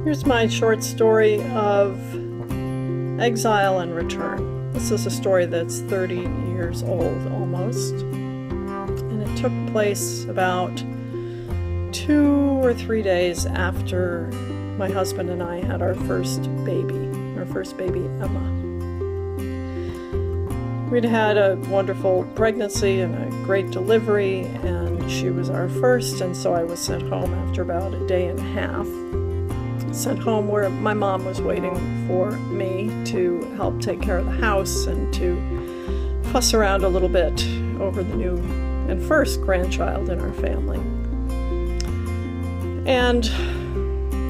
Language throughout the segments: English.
Here's my short story of exile and return. This is a story that's 30 years old almost, and it took place about 2 or 3 days after my husband and I had our first baby Emma. We'd had a wonderful pregnancy and a great delivery, and she was our first, and so I was sent home after about a day and a half. Sent home where my mom was waiting for me to help take care of the house and to fuss around a little bit over the new and first grandchild in our family. And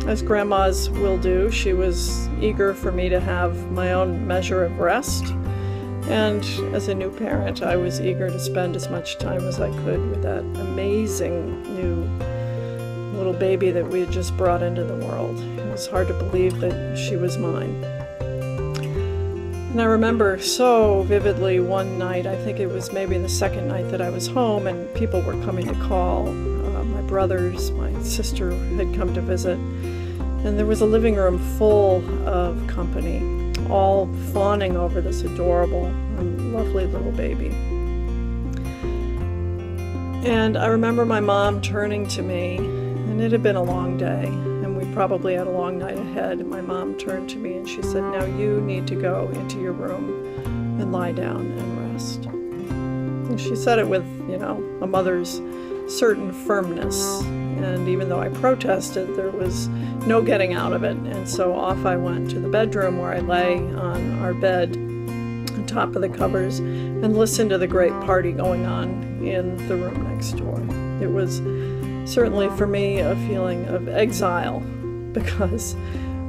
as grandmas will do, she was eager for me to have my own measure of rest. And as a new parent, I was eager to spend as much time as I could with that amazing new little baby that we had just brought into the world. It was hard to believe that she was mine. And I remember so vividly one night, I think it was maybe the second night that I was home, and people were coming to call. My brothers, my sister had come to visit, and there was a living room full of company, all fawning over this adorable and lovely little baby. And I remember my mom turning to me, and it had been a long day, and we probably had a long night ahead, and my mom turned to me and she said, "Now you need to go into your room and lie down and rest." And she said it with, a mother's certain firmness, and even though I protested, there was no getting out of it, and so off I went to the bedroom where I lay on our bed on top of the covers and listened to the great party going on in the room next door. It was certainly for me a feeling of exile, because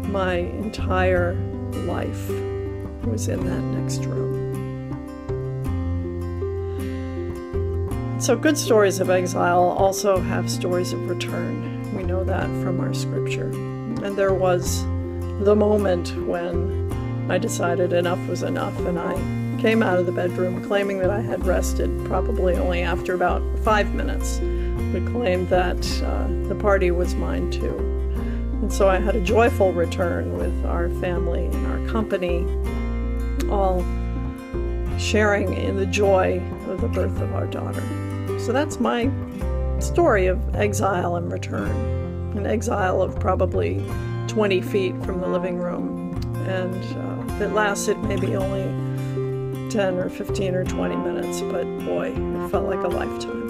my entire life was in that next room. So good stories of exile also have stories of return. We know that from our scripture. And there was the moment when I decided enough was enough, and I came out of the bedroom claiming that I had rested, probably only after about 5 minutes, but claimed that the party was mine too. And so I had a joyful return with our family and our company, all sharing in the joy of the birth of our daughter. So that's my story of exile and return. An exile of probably 20 feet from the living room, and it lasted maybe only 10 or 15 or 20 minutes, but boy, it felt like a lifetime.